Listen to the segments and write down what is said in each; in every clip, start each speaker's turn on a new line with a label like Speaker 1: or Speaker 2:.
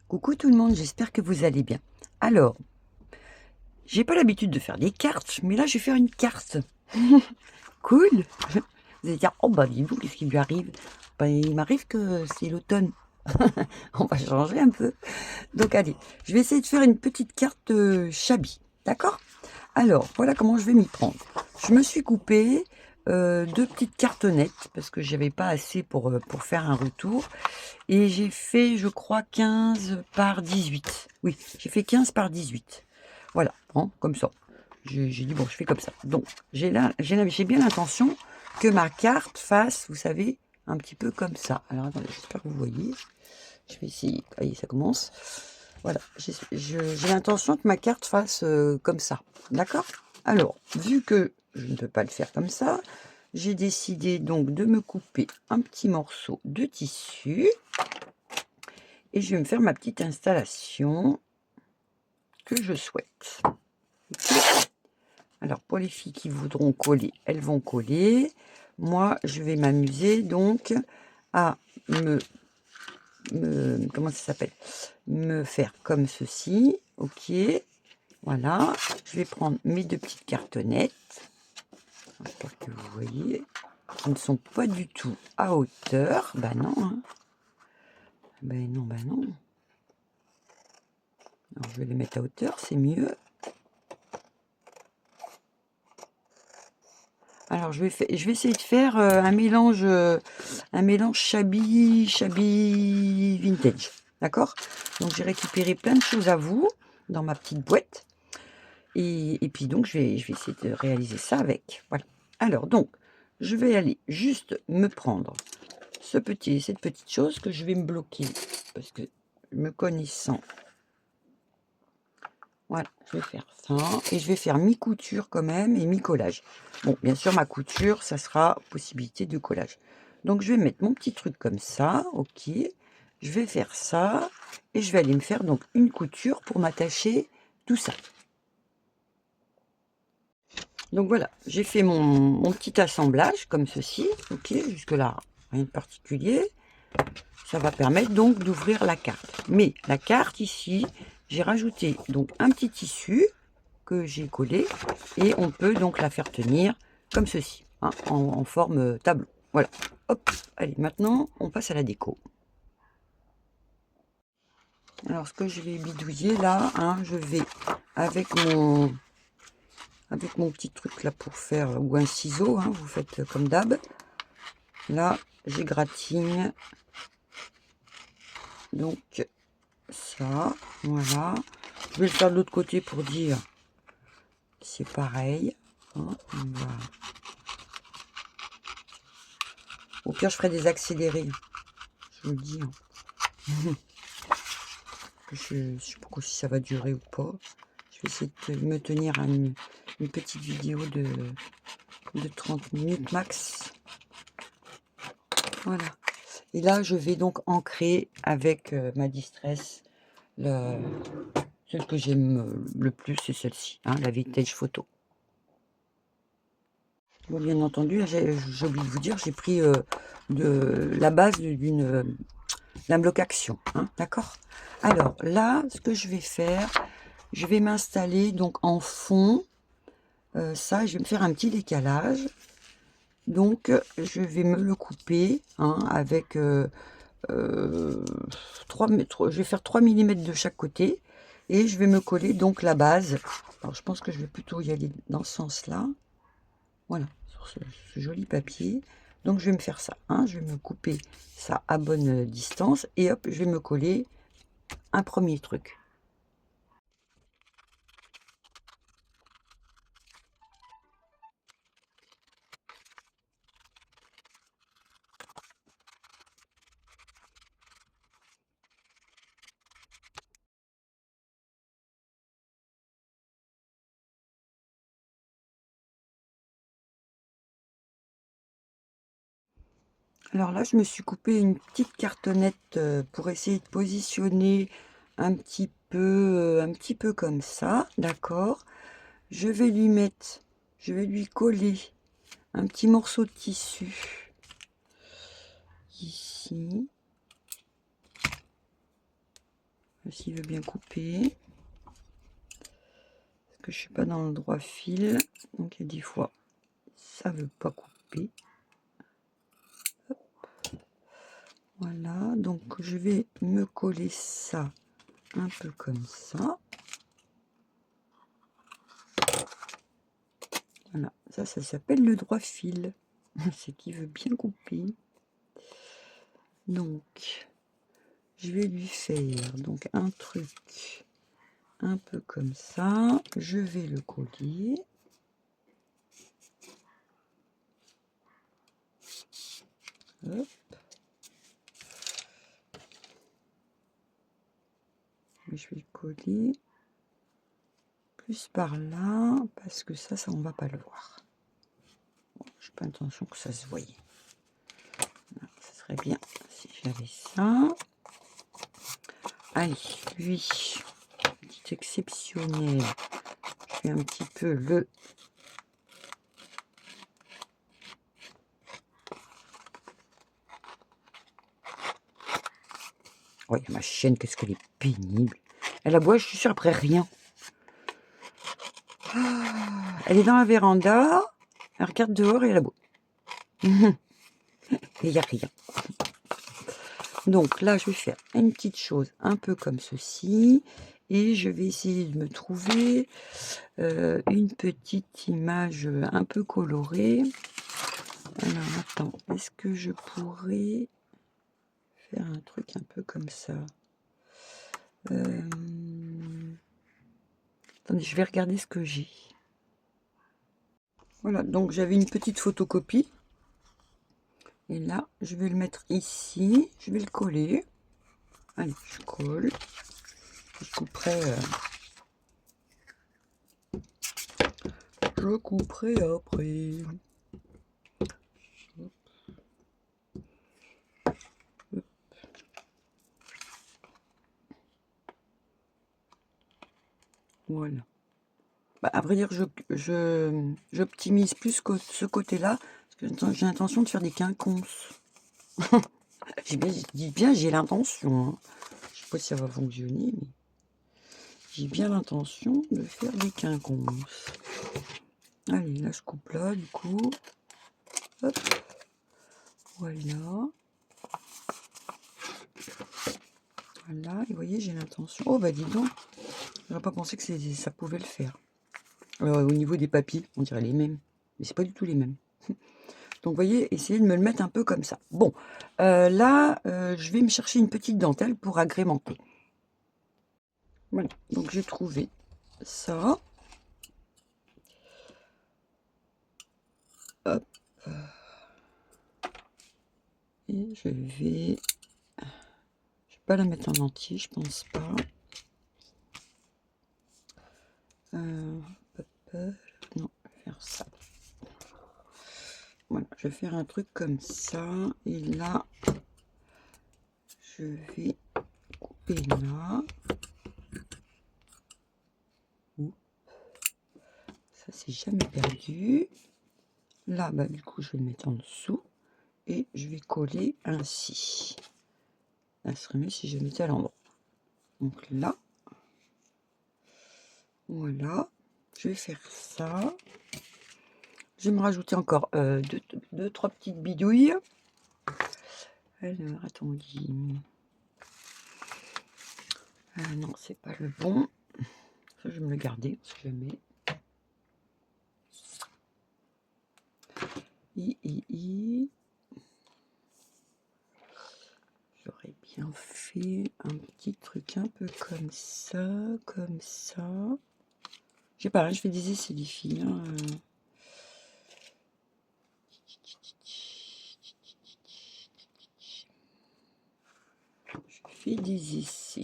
Speaker 1: Coucou tout le monde, j'espère que vous allez bien. Alors, j'ai pas l'habitude de faire des cartes, mais là je vais faire une carte. Cool. Vous allez dire, oh bah dis-vous, qu'est-ce qui lui arrive? Ben, il m'arrive que c'est l'automne. On va changer un peu. Donc allez, je vais essayer de faire une petite carte Chabi, d'accord? Alors, voilà comment je vais m'y prendre. Je me suis coupé deux petites cartonnettes parce que j'avais pas assez pour faire un retour. Et j'ai fait, je crois, 15 par 18. Oui, j'ai fait 15 par 18. Voilà, hein, comme ça. J'ai dit, bon, je fais comme ça. Donc, j'ai bien l'intention que ma carte fasse, vous savez, un petit peu comme ça. Alors, attendez, j'espère que vous voyez. Je vais essayer. Allez, ça commence. Voilà, j'ai l'intention que ma carte fasse comme ça. D'accord? Alors, vu que je ne peux pas le faire comme ça, j'ai décidé donc de me couper un petit morceau de tissu. Et je vais me faire ma petite installation que je souhaite. Okay. Alors, pour les filles qui voudront coller, elles vont coller. Moi, je vais m'amuser donc à comment ça s'appelle? Me faire comme ceci. Ok. Voilà. Je vais prendre mes deux petites cartonnettes. J'espère que vous voyez. Qui ne sont pas du tout à hauteur. Ben non. Hein. Ben non, ben non. Alors, je vais les mettre à hauteur, c'est mieux. Alors, je vais essayer de faire un mélange shabby vintage. D'accord? Donc, j'ai récupéré plein de choses à vous dans ma petite boîte. Et puis, donc, je vais essayer de réaliser ça avec. Voilà. Alors, donc, je vais aller juste me prendre cette petite chose que je vais me bloquer. Parce que, me connaissant, voilà, je vais faire ça. Et je vais faire mi-couture quand même et mi-collage. Bon, bien sûr, ma couture, ça sera possibilité de collage. Donc, je vais mettre mon petit truc comme ça. Ok. Je vais faire ça. Et je vais aller me faire donc une couture pour m'attacher tout ça. Donc, voilà. J'ai fait mon petit assemblage comme ceci. Ok. Jusque-là, rien de particulier. Ça va permettre donc d'ouvrir la carte. Mais la carte ici, j'ai rajouté donc un petit tissu que j'ai collé et on peut donc la faire tenir comme ceci, hein, en forme tableau. Voilà. Hop. Allez, maintenant on passe à la déco. Alors ce que je vais bidouiller là, hein, je vais avec mon petit truc là pour faire, ou un ciseau, hein, vous faites comme d'hab. Là j'égratigne donc ça, voilà. Je vais le faire de l'autre côté pour dire c'est pareil, hein, voilà. Au pire je ferai des accélérés, je vous le dis, hein. Je ne sais pas si ça va durer ou pas. Je vais essayer de me tenir à une petite vidéo de 30 minutes max. Voilà. Et là, je vais donc ancrer avec ma distress. Celle que j'aime le plus, c'est celle-ci, hein, la Vintage Photo. Bon, bien entendu, j'ai oublié de vous dire, j'ai pris la base d'un bloc action. Hein, d'accord? Alors là, ce que je vais faire, je vais m'installer donc en fond. Ça, je vais me faire un petit décalage. Donc, je vais me le couper hein, avec 3 mètres. Je vais faire 3 mm de chaque côté. Et je vais me coller donc la base. Alors, je pense que je vais plutôt y aller dans ce sens-là. Voilà, sur ce joli papier. Donc, je vais me faire ça. Hein, je vais me couper ça à bonne distance. Et hop, je vais me coller un premier truc. Alors là, je me suis coupé une petite cartonnette pour essayer de positionner un petit peu comme ça, d'accord. Je vais lui coller un petit morceau de tissu ici. s'il veut bien couper. Parce que je suis pas dans le droit fil. Donc il y a des fois, ça veut pas couper. Hop. Voilà, donc je vais me coller ça un peu comme ça. Voilà, ça s'appelle le droit fil. C'est qui veut bien couper. Donc, je vais lui faire donc un truc un peu comme ça. Je vais le coller. Hop. Je vais le coller plus par là, parce que ça on va pas le voir. Bon, j'ai pas l'intention que ça se voyait. Ça serait bien si j'avais ça. Allez, lui, petit exceptionnel. Je fais un petit peu le... Oh, ma chaîne, qu'est-ce qu'elle est pénible. Elle aboie, je suis sûre, après rien. Ah, elle est dans la véranda, elle regarde dehors et elle aboie. Et il n'y a rien. Donc là, je vais faire une petite chose un peu comme ceci. Et je vais essayer de me trouver une petite image un peu colorée. Alors, attends, est-ce que je pourrais faire un truc un peu comme ça? Attendez, je vais regarder ce que j'ai. Voilà, donc j'avais une petite photocopie. Et là, je vais le mettre ici. Je vais le coller. Allez, je colle. Je couperai... je couperai après. Hop. Hop. Voilà. Bah, à vrai dire, j'optimise plus que ce côté-là, parce que j'ai l'intention de faire des quinconces. Je dis bien, j'ai l'intention. Hein. Je sais pas si ça va fonctionner, mais j'ai bien l'intention de faire des quinconces. Allez, là, je coupe là, du coup. Hop. Voilà. Voilà, et vous voyez, j'ai l'intention... Oh, bah dis donc, j'aurais pas pensé que ça pouvait le faire. Au niveau des papiers, on dirait les mêmes. Mais c'est pas du tout les mêmes. Donc, vous voyez, essayez de me le mettre un peu comme ça. Bon, là, je vais me chercher une petite dentelle pour agrémenter. Voilà, donc j'ai trouvé ça. Hop. Et je vais... Je vais pas la mettre en entier, je pense pas. Non, je vais faire ça. Voilà, je vais faire un truc comme ça. Et là, je vais couper là. Ça, c'est jamais perdu. Là, bah, du coup, je vais le mettre en dessous. Et je vais coller ainsi. Ça serait mieux si je mettais à l'endroit. Donc là. Voilà. Je vais faire ça. Je vais me rajouter encore deux, trois petites bidouilles. Alors, attendez. Non, c'est pas le bon. Ça, je vais me le garder, si jamais. J'aurais bien fait un petit truc un peu comme ça, comme ça. Je sais pas, je fais des essais, les filles. Hein. Je fais des essais.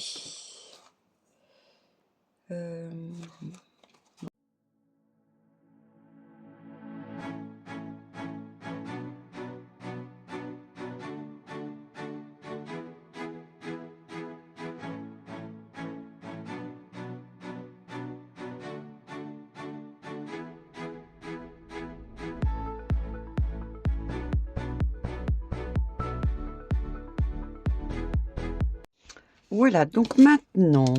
Speaker 1: Voilà, donc maintenant,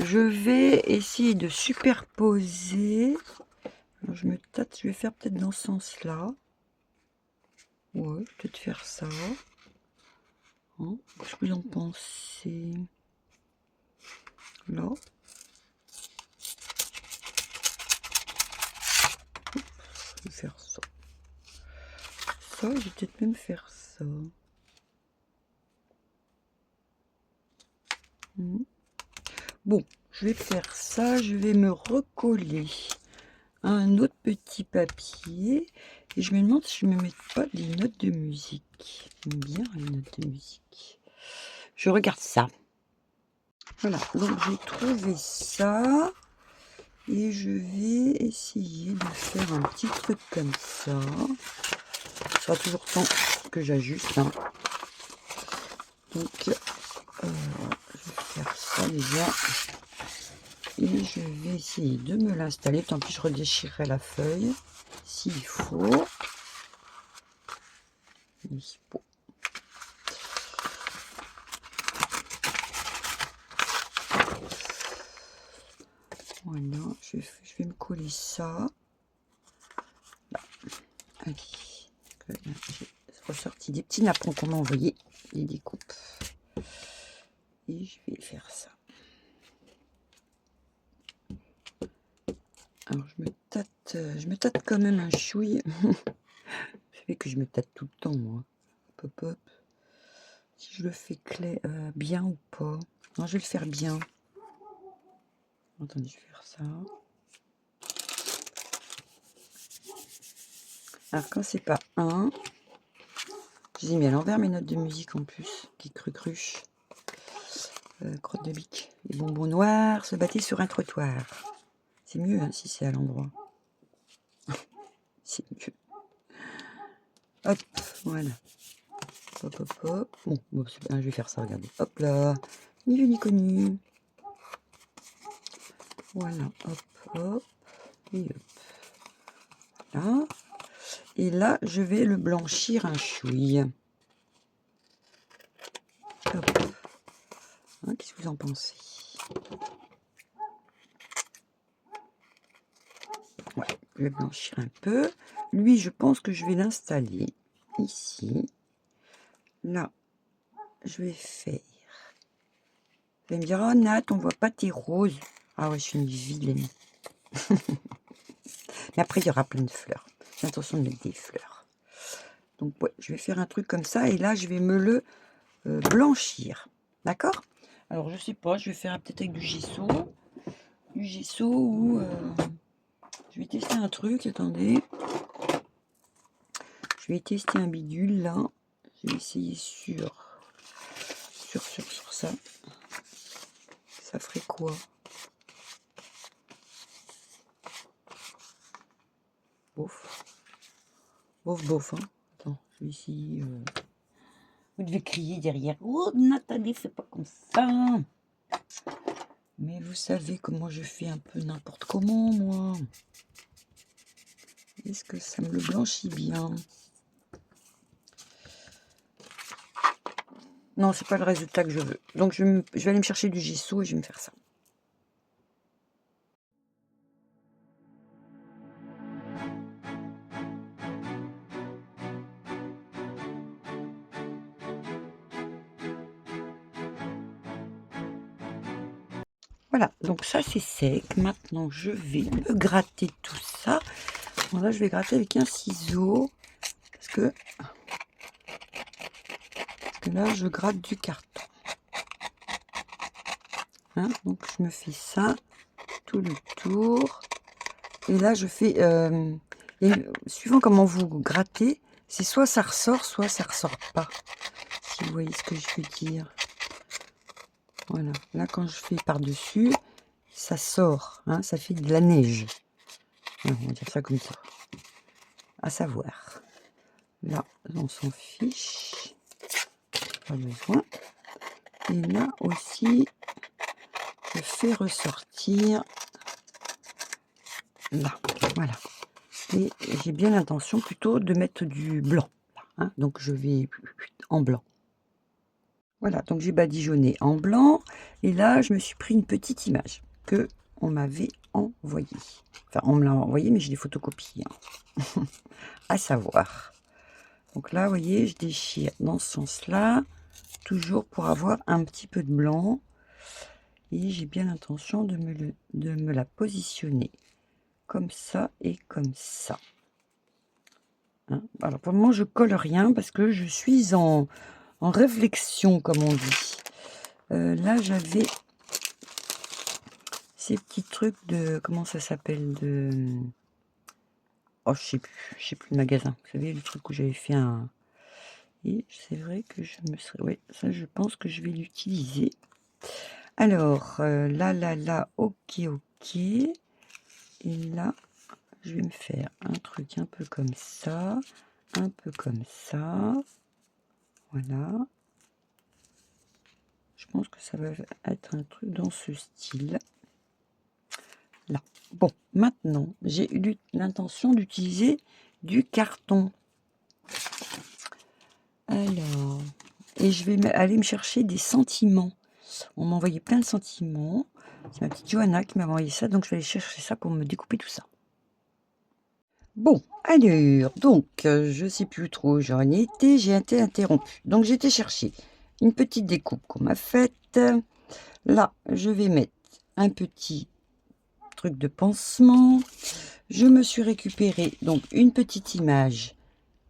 Speaker 1: je vais essayer de superposer. Alors, je me tâte, je vais faire peut-être dans ce sens-là. Ouais, peut-être faire ça. Hein, qu'est-ce que vous en pensez? Là. Je vais faire ça. Ça, je vais peut-être même faire ça. Bon, je vais faire ça, je vais me recoller un autre petit papier et je me demande si je ne me mets pas des notes de musique. J'aime bien les notes de musique. Je regarde ça. Voilà, donc j'ai trouvé ça et je vais essayer de faire un petit truc comme ça. Ce sera toujours temps que j'ajuste. Hein. Donc, je vais faire ça déjà. Et je vais essayer de me l'installer. Tant pis, je redéchirerai la feuille s'il faut. Voilà, je vais me coller ça. Là. Allez, j'ai ressorti des petits napperons qu'on m'a envoyés, les découpes. Et je vais faire ça. Alors je me tâte quand même un chouille. Je sais que je me tâte tout le temps, moi. Hop, hop, hop. Si je le fais bien ou pas. Non, je vais le faire bien. Attendez, je vais faire ça. Alors quand c'est pas un, je les ai mis à l'envers mes notes de musique en plus, qui cruche. Crotte de bique. Les bonbons noirs se battaient sur un trottoir. C'est mieux hein, si c'est à l'endroit. C'est mieux. Hop, voilà. Hop, hop, hop. Bon c'est bien, je vais faire ça, regardez. Hop là. Ni vu ni connu. Voilà, hop, hop. Et hop. Voilà. Et là, je vais le blanchir un chouille. Hop. Hein, qu'est-ce que vous en pensez? Ouais, je vais blanchir un peu. Lui, je pense que je vais l'installer ici. Là, je vais faire. Vous allez me dire, oh Nat, on voit pas tes roses. Ah ouais, je suis une vilaine. Mais après, il y aura plein de fleurs. J'ai l'intention de mettre des fleurs. Donc, ouais, je vais faire un truc comme ça. Et là, je vais me le blanchir. D'accord? Alors, je sais pas, je vais faire peut-être avec du gesso. Du gesso ou... je vais tester un truc, attendez. Je vais tester un bidule, là. Je vais essayer sur ça. Ça ferait quoi? Bof. Bof, bof, hein. Attends, je vais essayer... Vous devez crier derrière. Oh, Nathalie, fais pas comme ça. Mais vous savez comment je fais un peu n'importe comment, moi. Est-ce que ça me le blanchit bien? Non, c'est pas le résultat que je veux. Donc, je vais aller me chercher du gesso et je vais me faire ça. Voilà, donc ça c'est sec. Maintenant, je vais me gratter tout ça. Bon, là, je vais gratter avec un ciseau. Parce que là, je gratte du carton. Hein, donc, je me fais ça tout le tour. Et là, je fais... et suivant comment vous grattez, c'est soit ça ressort pas. Si vous voyez ce que je veux dire. Voilà. Là, quand je fais par-dessus, ça sort. Hein, ça fait de la neige. Voilà, on va dire ça comme ça. À savoir. Là, on s'en fiche. Pas besoin. Et là aussi, je fais ressortir. Là, voilà. Et j'ai bien l'intention plutôt de mettre du blanc. Hein, donc, je vais en blanc. Voilà, donc j'ai badigeonné en blanc. Et là, je me suis pris une petite image que on m'avait envoyée. Enfin, on me l'a envoyée, mais je l'ai photocopiée. Hein. À savoir. Donc là, vous voyez, je déchire dans ce sens-là, toujours pour avoir un petit peu de blanc. Et j'ai bien l'intention de me la positionner comme ça et comme ça. Hein, alors pour le moment, je colle rien parce que je suis en réflexion, comme on dit. Là, j'avais ces petits trucs de... Comment ça s'appelle de... Oh, je sais plus le magasin. Vous savez, le truc où j'avais fait un... Et c'est vrai que je me serais... Oui, ça, je pense que je vais l'utiliser. Alors, là, ok. Et là, je vais me faire un truc un peu comme ça. Un peu comme ça. Voilà. Je pense que ça va être un truc dans ce style. Là. Bon, maintenant, j'ai eu l'intention d'utiliser du carton. Alors, et je vais aller me chercher des sentiments. On m'a envoyé plein de sentiments. C'est ma petite Johanna qui m'a envoyé ça, donc je vais aller chercher ça pour me découper tout ça. Bon, alors, donc, je sais plus trop où j'en étais, j'ai été interrompue. Donc, j'ai été chercher une petite découpe qu'on m'a faite. Là, je vais mettre un petit truc de pansement. Je me suis récupéré donc une petite image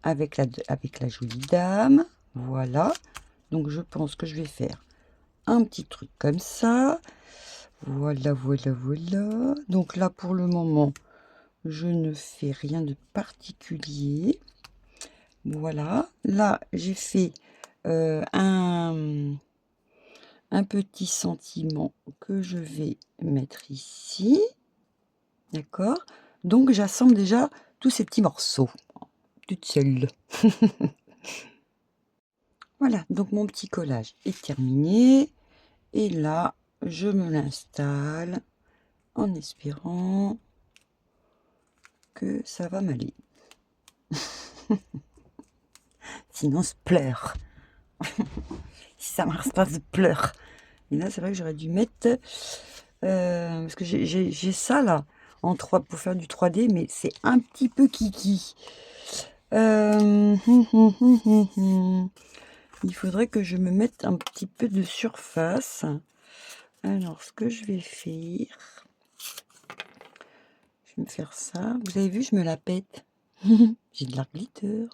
Speaker 1: avec la jolie dame. Voilà. Donc, je pense que je vais faire un petit truc comme ça. Voilà. Donc là, pour le moment, je ne fais rien de particulier. Voilà. Là, j'ai fait un petit sentiment que je vais mettre ici. D'accord? Donc, j'assemble déjà tous ces petits morceaux. Toute seule. Voilà. Donc, mon petit collage est terminé. Et là, je me l'installe en espérant que ça va m'aller. Sinon, je pleure. Si ça marche pas, je pleure. Et là, c'est vrai que j'aurais dû mettre... parce que j'ai ça, là, en 3 pour faire du 3D, mais c'est un petit peu kiki. Il faudrait que je me mette un petit peu de surface. Alors, ce que je vais faire... Je vais me faire ça. Vous avez vu, je me la pète. J'ai de l'art glitter.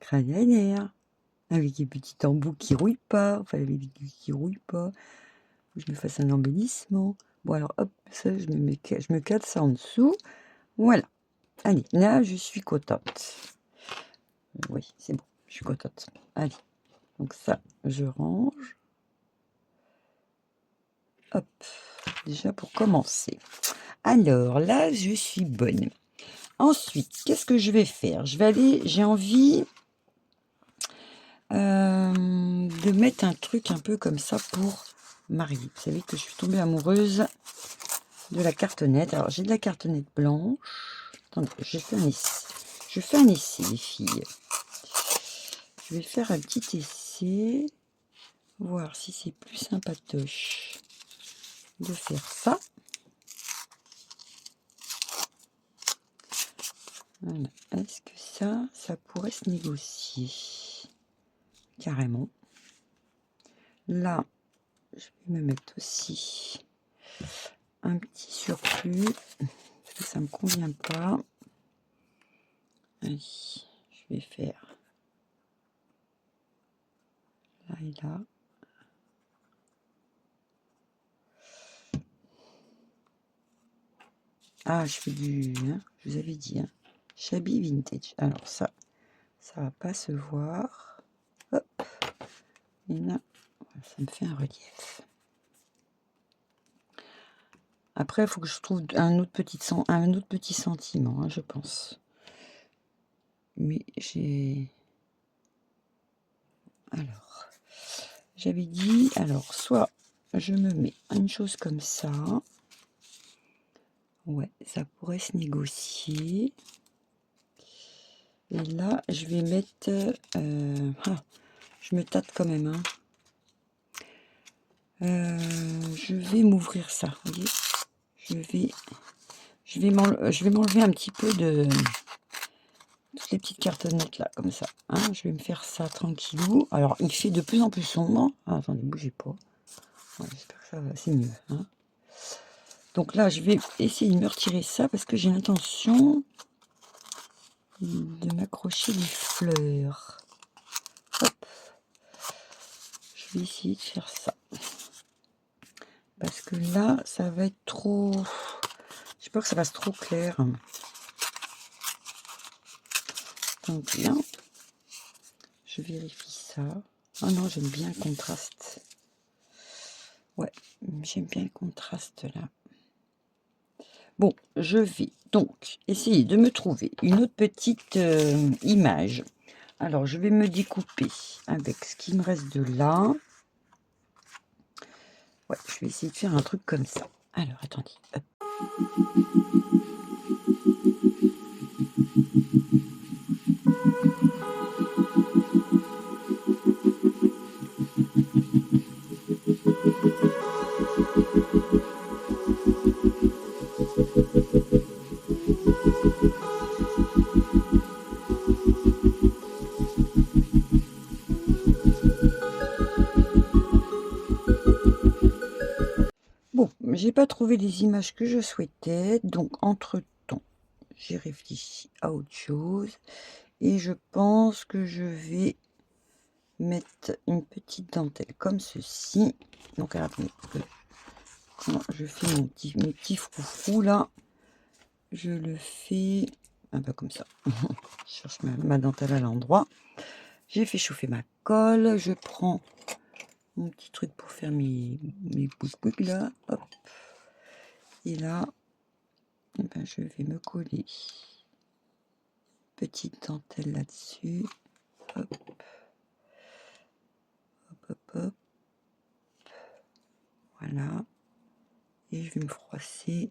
Speaker 1: Crâne avec des petits embouts qui rouillent pas. Enfin, les aiguilles qui rouillent pas. Je me fasse un embellissement. Bon, alors, hop, ça, je me cale ça en dessous. Voilà. Allez, là, je suis contente. Oui, c'est bon, je suis contente. Allez, donc ça, je range. Hop, déjà pour commencer. Alors, là, je suis bonne. Ensuite, qu'est-ce que je vais faire? Je vais aller, j'ai envie de mettre un truc un peu comme ça pour marier. Vous savez que je suis tombée amoureuse de la cartonnette. Alors, j'ai de la cartonnette blanche. Attendez, je fais un essai. Je fais un essai, les filles. Je vais faire un petit essai. Voir si c'est plus sympatoche de faire ça. Voilà. Est-ce que ça pourrait se négocier? Carrément. Là, je vais me mettre aussi un petit surplus. Parce que ça ne me convient pas. Allez, je vais faire là et là. Ah, je fais du... Hein, je vous avais dit, hein, Shabby Vintage. Alors ça va pas se voir. Hop. Et là, ça me fait un relief. Après, il faut que je trouve un autre petit sentiment, hein, je pense. Mais j'ai... Alors, j'avais dit... Alors, soit je me mets une chose comme ça. Ouais, ça pourrait se négocier. Et là, je vais mettre... je me tâte quand même. Hein. Je vais m'ouvrir ça, vous voyez. Je vais m'enlever un petit peu de toutes les petites cartonnettes là, comme ça. Hein. Je vais me faire ça tranquillou. Alors, il fait de plus en plus sombre. Ah, attendez, bougez pas. Ouais, j'espère que ça va, c'est mieux. Hein. Donc là, je vais essayer de me retirer ça parce que j'ai l'intention de m'accrocher des fleurs. Hop. Je vais essayer de faire ça. Parce que là, ça va être trop... J'ai peur que ça fasse trop clair. Donc là, je vérifie ça. Ah non, j'aime bien le contraste. Ouais, j'aime bien le contraste là. Bon, je vais donc essayer de me trouver une autre petite image. Alors, je vais me découper avec ce qui me reste de là. Ouais, je vais essayer de faire un truc comme ça. Alors, attendez. Hop. Bon, j'ai pas trouvé les images que je souhaitais, donc entre-temps, j'ai réfléchi à autre chose et je pense que je vais mettre une petite dentelle comme ceci. Donc, alors, attendez, comment je fais mes petits froufrous là, je le fais comme ça. Je cherche ma dentelle à l'endroit. J'ai fait chauffer ma colle, je prends mon petit truc pour faire mes pouic là, hop. Et là, je vais me coller petite dentelle là-dessus, hop, hop, hop, hop, voilà, et je vais me froisser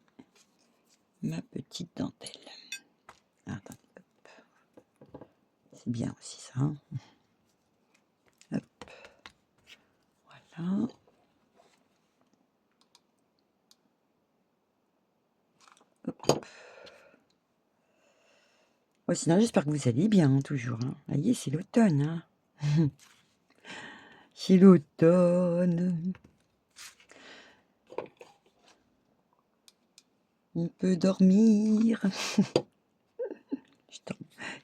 Speaker 1: ma petite dentelle. Attends, c'est bien aussi ça. Hein. Hop, voilà. Hop. Oh, sinon, j'espère que vous allez bien, hein, toujours. Hein. Vous voyez, c'est l'automne. Hein. C'est l'automne. On peut dormir.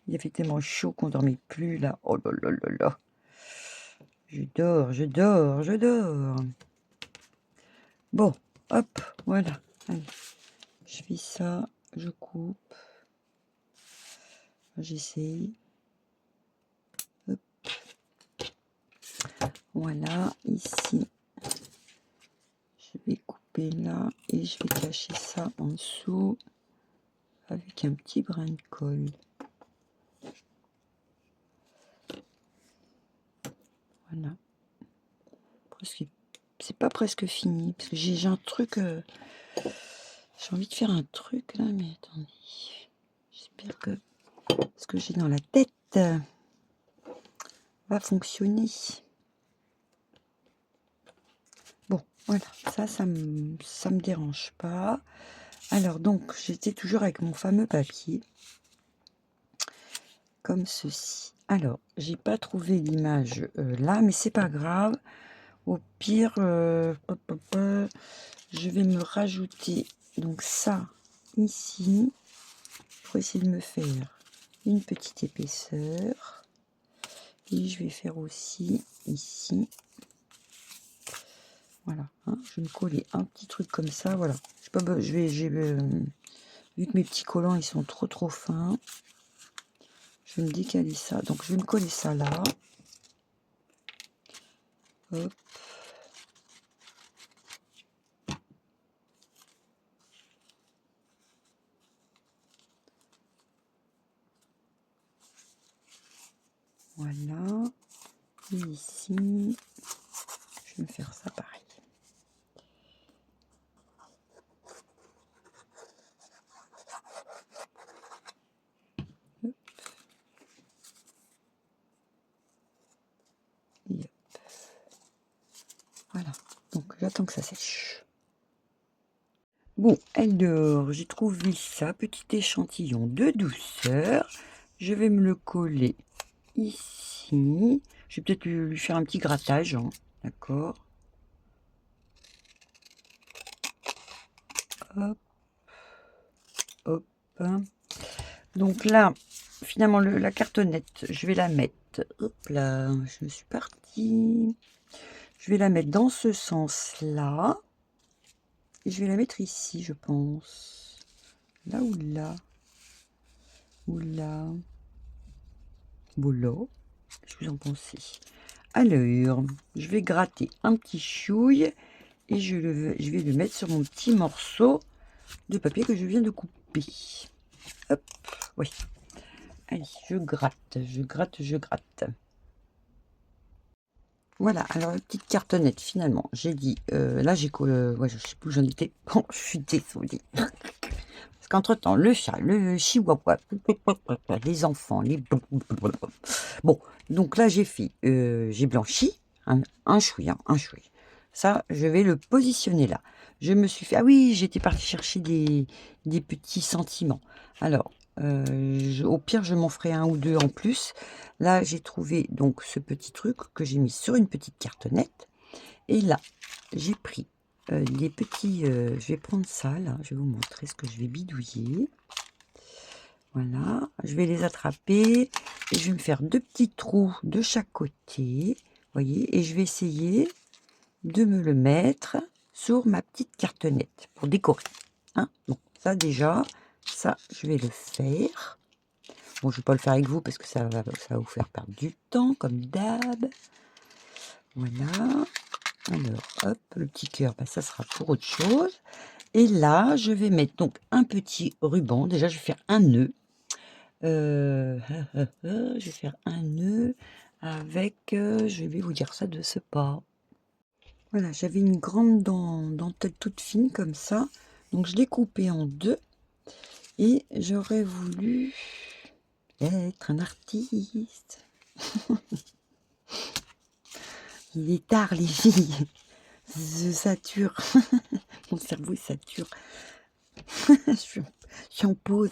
Speaker 1: Il avait tellement chaud qu'on dormait plus là. Oh là là là là. Je dors, je dors, je dors. Bon, hop, voilà. Allez. Je fais ça, je coupe. J'essaye. Hop. Voilà, ici. Je vais couper là et je vais cacher ça en dessous avec un petit brin de colle. Voilà. Presque, c'est pas presque fini parce que j'ai un truc. J'ai envie de faire un truc là, mais attendez. J'espère que ce que j'ai dans la tête va fonctionner. Bon, voilà, ça me dérange pas. Alors donc, j'étais toujours avec mon fameux papier, comme ceci. Alors, j'ai pas trouvé l'image là, mais c'est pas grave. Au pire, je vais me rajouter donc ça ici pour essayer de me faire une petite épaisseur. Et je vais faire aussi ici. Voilà, hein, je vais me coller un petit truc comme ça. Voilà, vu que mes petits collants ils sont trop fins, je vais me décaler ça. Donc je vais me coller ça là. Hop. Voilà. Et ici, je vais me faire ça pareil. Hop. Voilà, donc j'attends que ça sèche. Bon, alors, j'ai trouvé ça, petit échantillon de douceur. Je vais me le coller ici. Je vais peut-être lui faire un petit grattage, hein. D'accord. Hop, hop. Donc là, finalement, la cartonnette, je vais la mettre. Hop là, je suis partie. Je vais la mettre dans ce sens-là. Et je vais la mettre ici, je pense. Là ou là. Ou là. Voilà. Qu'est-ce que vous en pensez? Alors, je vais gratter un petit chouille et je vais le mettre sur mon petit morceau de papier que je viens de couper. Hop, oui. Allez, je gratte, je gratte, je gratte. Voilà, alors la petite cartonnette, finalement, j'ai dit, là j'ai ouais, je sais plus où j'en étais. Bon, je suis désolée. Parce qu'entre-temps, le chat, le chihuahua, les enfants, les... Bon, donc là j'ai fait, j'ai blanchi, un chouïa, un chouïa. Ça, je vais le positionner là. Je me suis fait... Ah oui, j'étais partie chercher des petits sentiments. Alors, au pire, je m'en ferai un ou deux en plus. Là, j'ai trouvé donc ce petit truc que j'ai mis sur une petite cartonnette. Et là, j'ai pris les petits... je vais prendre ça, là. Je vais vous montrer ce que je vais bidouiller. Voilà. Je vais les attraper. Et je vais me faire deux petits trous de chaque côté. Voyez. Et je vais essayer de me le mettre sur ma petite cartonnette pour décorer. Hein, bon, ça déjà, ça, je vais le faire. Bon, je ne vais pas le faire avec vous parce que ça va vous faire perdre du temps, comme d'hab. Voilà. Alors, hop, le petit cœur, bah, ça sera pour autre chose. Et là, je vais mettre donc un petit ruban. Déjà, je vais faire un nœud. Je vais faire un nœud avec, je vais vous dire ça de ce pas. Voilà, j'avais une grande dentelle toute fine comme ça. Donc, je l'ai coupée en deux. Et j'aurais voulu être un artiste. Il est tard, les filles. Je sature. Mon cerveau sature. je suis en pause.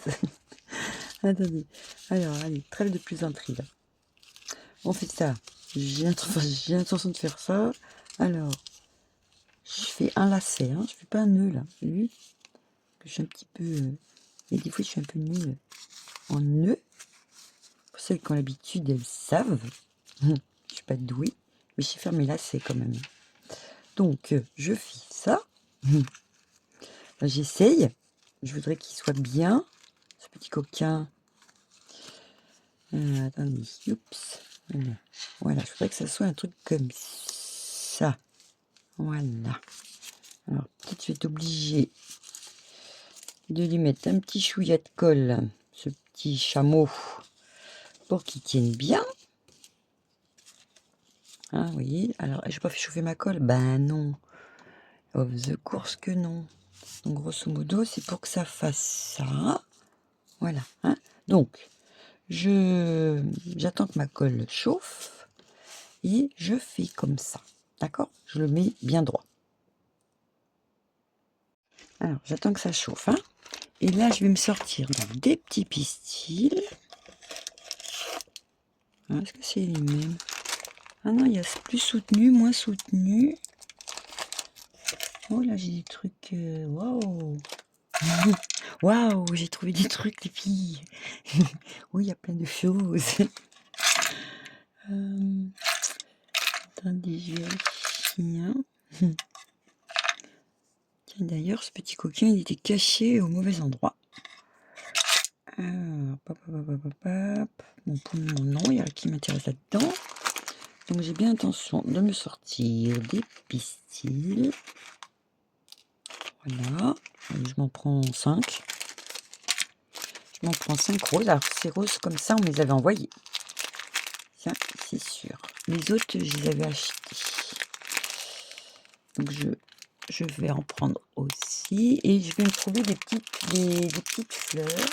Speaker 1: Attendez. Alors, allez, trêve de plaisanterie, là. On fait ça. J'ai l'intention de faire ça. Alors, je fais un lacet. Hein. Je fais pas un nœud, là. Vous avez vu que je suis un petit peu... Et des fois, je suis un peu nulle en nœud. Pour celles qui ont l'habitude, elles savent. Je suis pas douée. Mais je sais faire mes lacets, quand même. Donc, je fais ça. J'essaye. Je voudrais qu'il soit bien, ce petit coquin. Attendez, oups. Voilà, je voudrais que ça soit un truc comme ça. Voilà. Alors, peut-être je vais être obligée de lui mettre un petit chouïa de colle, ce petit chameau, pour qu'il tienne bien. Hein, vous voyez. Alors, je n'ai pas fait chauffer ma colle. Ben non. Of the course que non. Donc, grosso modo, c'est pour que ça fasse ça. Voilà. Hein. Donc, j'attends que ma colle chauffe et je fais comme ça. D'accord? Je le mets bien droit. Alors, j'attends que ça chauffe. Hein. Et là, je vais me sortir donc, des petits pistils. Ah, est-ce que c'est les mêmes? Ah non, il y a plus soutenu, moins soutenu. Oh là, j'ai des trucs... Waouh! Waouh, j'ai trouvé des trucs, les filles. Oui, il y a plein de choses. Attendez, je vérifie. Hein. Tiens, d'ailleurs, ce petit coquin, il était caché au mauvais endroit. Bon, pour le moment, non, il y a rien qui m'intéresse là-dedans. Donc, j'ai bien intention de me sortir des pistils. Voilà. Je m'en prends 5. Je m'en prends 5 roses. Alors, ces roses comme ça, on me les avait envoyées. Ça, c'est sûr. Les autres, je les avais achetées. Donc, je vais en prendre aussi. Et je vais me trouver des petites fleurs.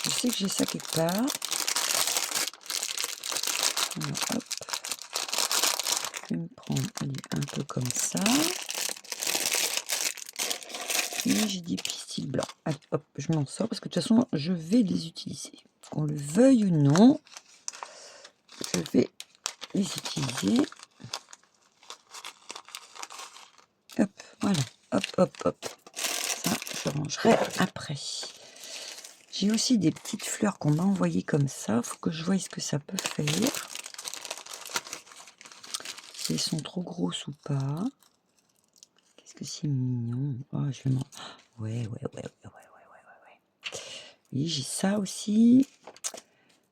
Speaker 1: Je sais que j'ai ça quelque part. Voilà, hop. Je vais me Allez, un peu comme ça. Et j'ai des pistils blancs. Allez, hop, je m'en sors parce que de toute façon, je vais les utiliser. Qu'on le veuille ou non, je vais les utiliser. Hop, voilà. Hop, hop, hop. Ça, je rangerai après. J'ai aussi des petites fleurs qu'on m'a envoyées comme ça. Faut que je voie ce que ça peut faire. Si elles sont trop grosses ou pas. Qu'est-ce que c'est mignon. Oh, je vais m'en... Ouais. Oui, j'ai ça aussi.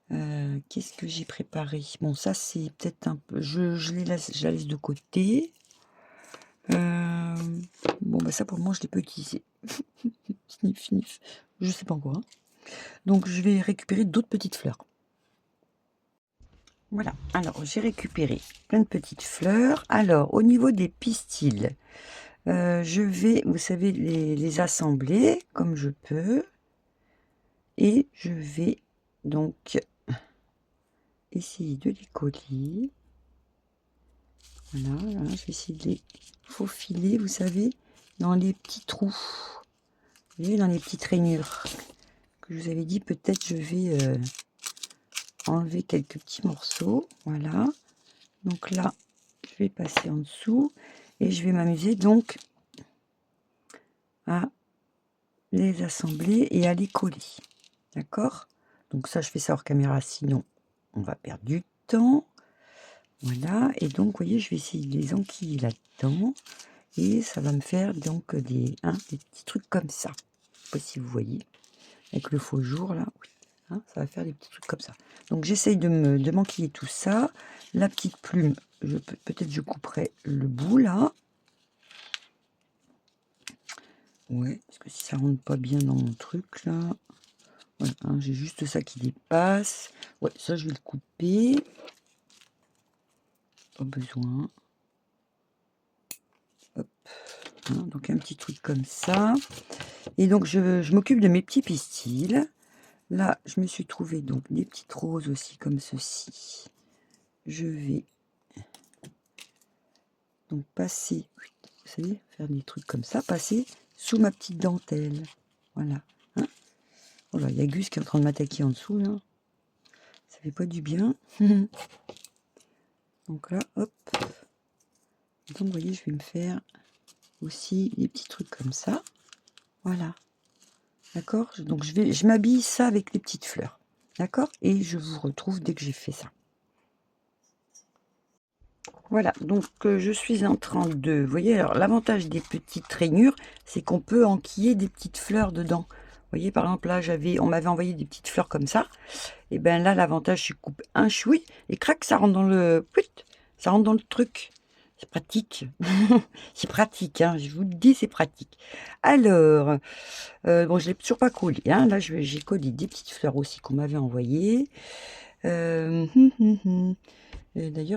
Speaker 1: Qu'est-ce que j'ai préparé? Bon, ça, c'est peut-être un peu... je la laisse de côté. Bon, bah ça, pour le moment, je l'ai pas utilisé. Sniff, sniff. Je sais pas encore. Hein. Donc, je vais récupérer d'autres petites fleurs. Voilà. Alors, j'ai récupéré plein de petites fleurs. Alors, au niveau des pistils, je vais, vous savez, les assembler comme je peux. Et je vais donc essayer de les coller. Voilà, je vais essayer de les faufiler, vous savez, dans les petits trous. Vous voyez, dans les petites rainures que je vous avais dit, peut-être je vais enlever quelques petits morceaux. Voilà. Donc là, je vais passer en dessous et je vais m'amuser donc à les assembler et à les coller. D'accord? Donc ça, je fais ça hors caméra, sinon on va perdre du temps. Voilà, et donc, vous voyez, je vais essayer de les enquiller là-dedans. Et ça va me faire donc des petits trucs comme ça. Je sais pas si vous voyez. Avec le faux jour, là. Oui, hein, ça va faire des petits trucs comme ça. Donc, j'essaye de m'enquiller tout ça. La petite plume, peut-être je couperai le bout, là. Ouais, parce que si ça rentre pas bien dans mon truc, là. Voilà, hein, j'ai juste ça qui dépasse. Ouais, ça, je vais le couper. Pas besoin. Hop. Hein, donc un petit truc comme ça. Et donc je m'occupe de mes petits pistils. Là, je me suis trouvé donc des petites roses aussi comme ceci. Je vais donc passer, vous savez, faire des trucs comme ça, passer sous ma petite dentelle. Voilà. Hein, oh là, il y a Gus qui est en train de m'attaquer en dessous là. Ça fait pas du bien. Donc là, hop. Donc vous voyez, je vais me faire aussi des petits trucs comme ça. Voilà. D'accord? Donc je m'habille ça avec les petites fleurs. D'accord? Et je vous retrouve dès que j'ai fait ça. Voilà, donc je suis en train de... Vous voyez, alors l'avantage des petites rainures, c'est qu'on peut enquiller des petites fleurs dedans. Vous voyez, par exemple, là, on m'avait envoyé des petites fleurs comme ça. Et bien là, l'avantage, je coupe un chouï et crac, ça rentre dans le... Ça rentre dans le truc. C'est pratique. C'est pratique, hein, je vous le dis, c'est pratique. Alors, bon, je ne l'ai toujours pas collé. Hein. Là, j'ai collé des petites fleurs aussi qu'on m'avait envoyées. D'ailleurs,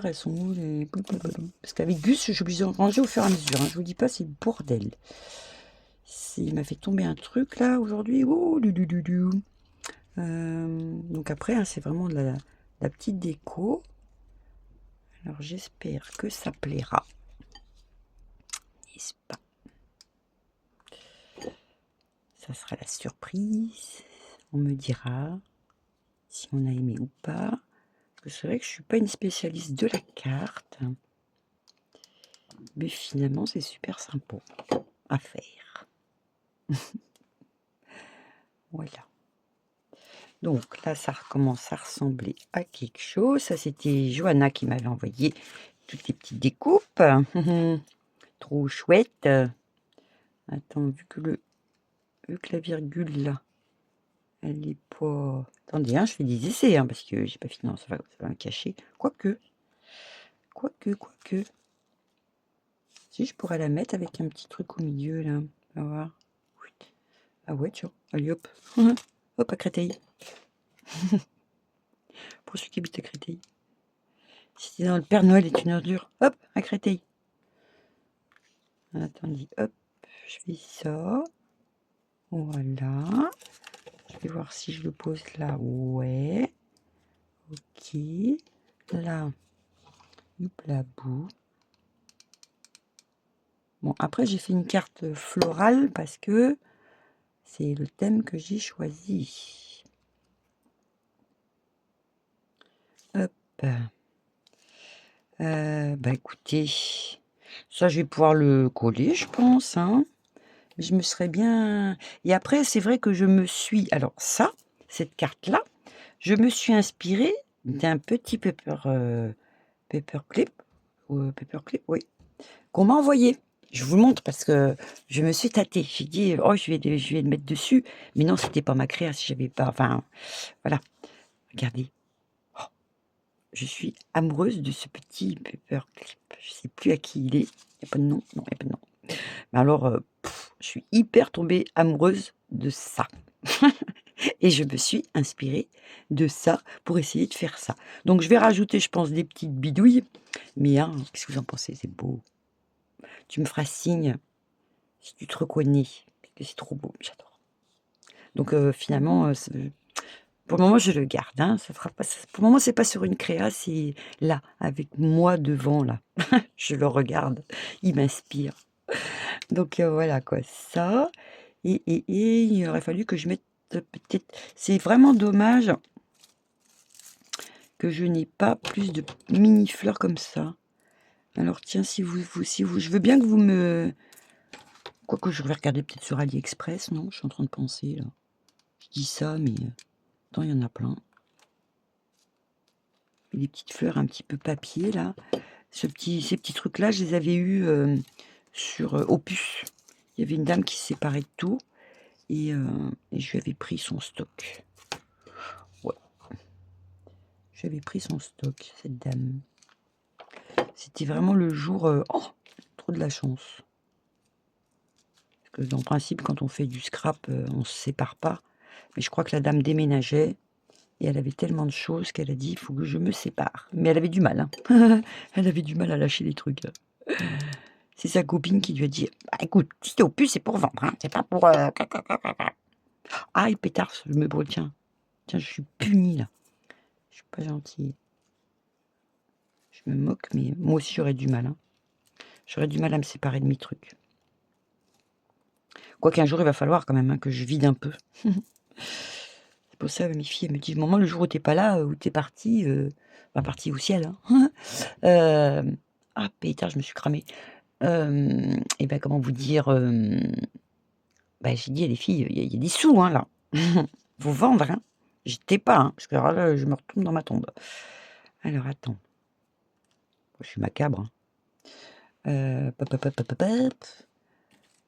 Speaker 1: elles sont où les... Parce qu'avec Gus, je suis obligée de ranger au fur et à mesure. Hein. Je vous dis pas, c'est le bordel. Il m'a fait tomber un truc là aujourd'hui. Oh, donc après, hein, c'est vraiment de la petite déco. Alors j'espère que ça plaira. N'est-ce pas? Ça sera la surprise. On me dira si on a aimé ou pas. Parce que c'est vrai que je suis pas une spécialiste de la carte. Mais finalement, c'est super sympa à faire. Voilà. Donc là, ça recommence à ressembler à quelque chose. Ça, c'était Johanna qui m'avait envoyé toutes les petites découpes. Trop chouette. Attends, vu que la virgule là, elle n'est pas... Attendez, hein, je fais des essais, hein, parce que j'ai pas fini. Non, ça va me cacher. Quoique. Si, je pourrais la mettre avec un petit truc au milieu, là. On va voir. Ah ouais, tiens. Allez, hop. Hop, à Créteil. Pour ceux qui habitent à Créteil. Si c'est dans le Père Noël est une ordure. Hop, à Créteil. Attendez, hop. Je fais ça. Voilà. Je vais voir si je le pose là. Ouais. Ok. Là. Youp la boue. Bon, après, j'ai fait une carte florale parce que c'est le thème que j'ai choisi. Hop. Bah écoutez, ça, je vais pouvoir le coller, je pense, hein. Je me serais bien... Et après, c'est vrai que je me suis... Alors ça, cette carte-là, je me suis inspirée d'un petit paperclip, oui, qu'on m'a envoyé. Je vous le montre parce que je me suis tâtée. J'ai dit, oh, je vais le mettre dessus. Mais non, c'était pas ma créa, si j'avais pas... Enfin, voilà. Regardez. Oh, je suis amoureuse de ce petit paperclip. Je sais plus à qui il est. Il n'y a pas de nom. Non, il n'y a pas de nom. Mais alors, je suis hyper tombée amoureuse de ça. Et je me suis inspirée de ça pour essayer de faire ça. Donc je vais rajouter, je pense, des petites bidouilles. Mais hein, qu'est-ce que vous en pensez? C'est beau. Tu me feras signe si tu te reconnais. Parce que c'est trop beau, j'adore. Donc finalement, pour le moment, je le garde. Hein, ça sera pas, pour le moment, c'est pas sur une créa, c'est là, avec moi devant, là. Je le regarde, il m'inspire. Donc voilà quoi, ça. Et il aurait fallu que je mette peut-être... C'est vraiment dommage que je n'ai pas plus de mini fleurs comme ça. Alors tiens, si vous, je veux bien que vous me... Quoique je vais regarder peut-être sur AliExpress, non? Je suis en train de penser, là. Je dis ça, mais... Attends, il y en a plein. Des petites fleurs un petit peu papier, là. Ces petits trucs-là, je les avais eus sur Opus. Il y avait une dame qui se séparait de tout. Et je lui avais pris son stock. Ouais. J'avais pris son stock, cette dame. C'était vraiment le jour... Oh, trop de la chance. Parce que dans le principe, quand on fait du scrap, on ne se sépare pas. Mais je crois que la dame déménageait. Et elle avait tellement de choses qu'elle a dit, il faut que je me sépare. Mais elle avait du mal. Hein. Elle avait du mal à lâcher les trucs. C'est sa copine qui lui a dit, bah, écoute, si t'es au puce, c'est pour vendre. Hein. C'est pas pour... Ah, il pétard, je me brûle. Tiens, je suis punie, là. Je suis pas gentille. Je me moque, mais moi aussi, j'aurais du mal. Hein. J'aurais du mal à me séparer de mes trucs. Quoi qu'un jour, il va falloir quand même hein, que je vide un peu. C'est pour ça, mes filles, elles me disent, maman, le jour où t'es pas là, où t'es partie, partie au ciel. Hein. Ah, pétard, je me suis cramée. Et ben, comment vous dire j'ai dit à les filles, il y a des sous, hein, là. Faut vendre, hein. J'étais pas, hein, parce que alors là, je me retourne dans ma tombe. Alors, attends. Je suis macabre. Hein.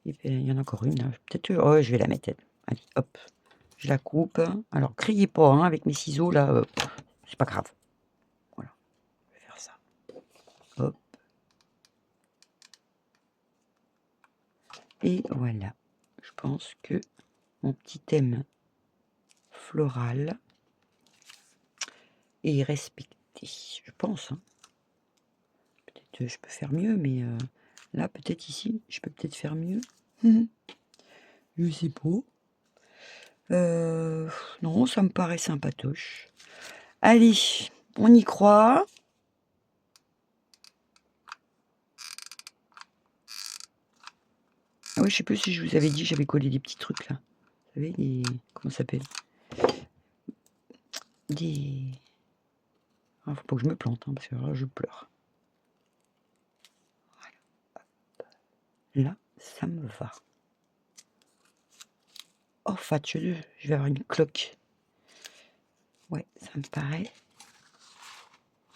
Speaker 1: Il y en a encore une, là. Peut-être, oh, je vais la mettre, elle. Allez, hop. Je la coupe. Alors, criez pas, hein, avec mes ciseaux, là. C'est pas grave. Voilà. Je vais faire ça. Hop. Et voilà. Je pense que mon petit thème floral est respecté. Je pense. Hein. Peut-être je peux faire mieux, mais là, peut-être ici, je peux peut-être faire mieux. Je sais pas. Non, ça me paraît sympatoche. Allez, on y croit. Ah oui, je sais plus si je vous avais dit, j'avais collé des petits trucs là. Vous savez, des... Comment ça s'appelle? Des... Ah, faut pas que je me plante, hein, parce que là, je pleure. Voilà. Là, ça me va. Oh, je vais avoir une cloque. Ouais, ça me paraît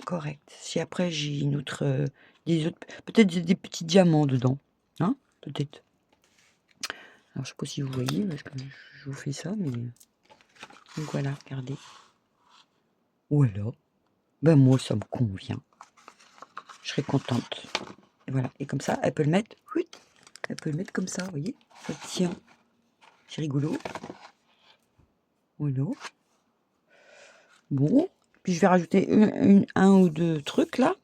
Speaker 1: correct. Si après, j'ai une autre... des autres... Peut-être des petits diamants dedans. Hein? Peut-être. Alors, je sais pas si vous voyez, parce que je vous fais ça, mais... Donc voilà, regardez. Voilà. Ben moi, ça me convient. Je serais contente. Et voilà. Et comme ça, elle peut le mettre... Elle peut le mettre comme ça, vous voyez? Ça tient. C'est rigolo. Voilà. Bon. Puis je vais rajouter un ou deux trucs, là.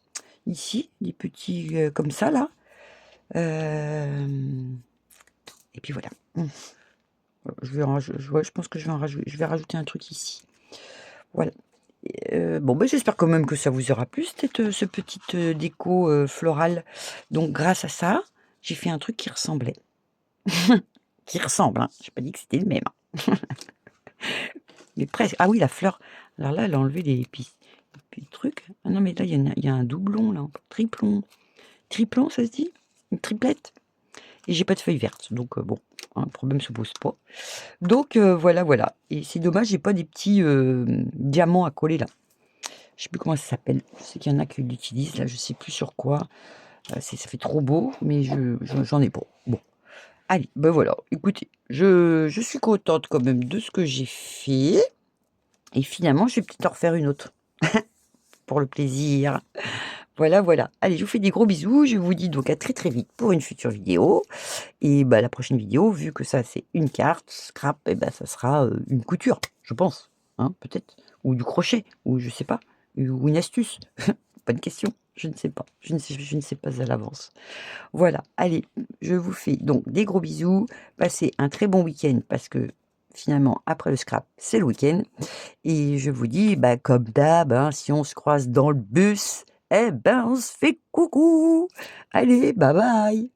Speaker 1: Ici. Des petits comme ça, là. Et puis voilà. Je pense que je vais rajouter un truc ici. Voilà. Bon, j'espère quand même que ça vous aura plu, ce petite déco florale. Donc, grâce à ça, j'ai fait un truc qui ressemblait. Qui ressemble, hein. J'ai pas dit que c'était le même, hein. Mais presque. Ah oui, la fleur. Alors là, elle a enlevé les trucs. Ah non, mais là, il y a un doublon, là. Triplon. Triplon, ça se dit? Une triplette? Et j'ai pas de feuilles vertes, donc bon, un problème se pose pas. Donc voilà, voilà. Et c'est dommage, j'ai pas des petits diamants à coller là. Je sais plus comment ça s'appelle. Je sais qu'il y en a qui l'utilisent là, je sais plus sur quoi. Ça fait trop beau, mais j'en ai pas. Bon, allez, ben voilà. Écoutez, je suis contente quand même de ce que j'ai fait. Et finalement, je vais peut-être en refaire une autre. Pour le plaisir. Voilà, voilà. Allez, je vous fais des gros bisous. Je vous dis donc à très très vite pour une future vidéo. Et bah, la prochaine vidéo, vu que ça c'est une carte, scrap, et ben ça sera une couture, je pense. Hein, peut-être. Ou du crochet, ou je sais pas. Ou une astuce. Pas de question. Je ne sais pas. Je ne sais pas à l'avance. Voilà. Allez, je vous fais donc des gros bisous. Passez un très bon week-end parce que finalement, après le scrap, c'est le week-end. Et je vous dis, bah, comme d'hab, hein, si on se croise dans le bus, eh ben, on se fait coucou. Allez, bye bye.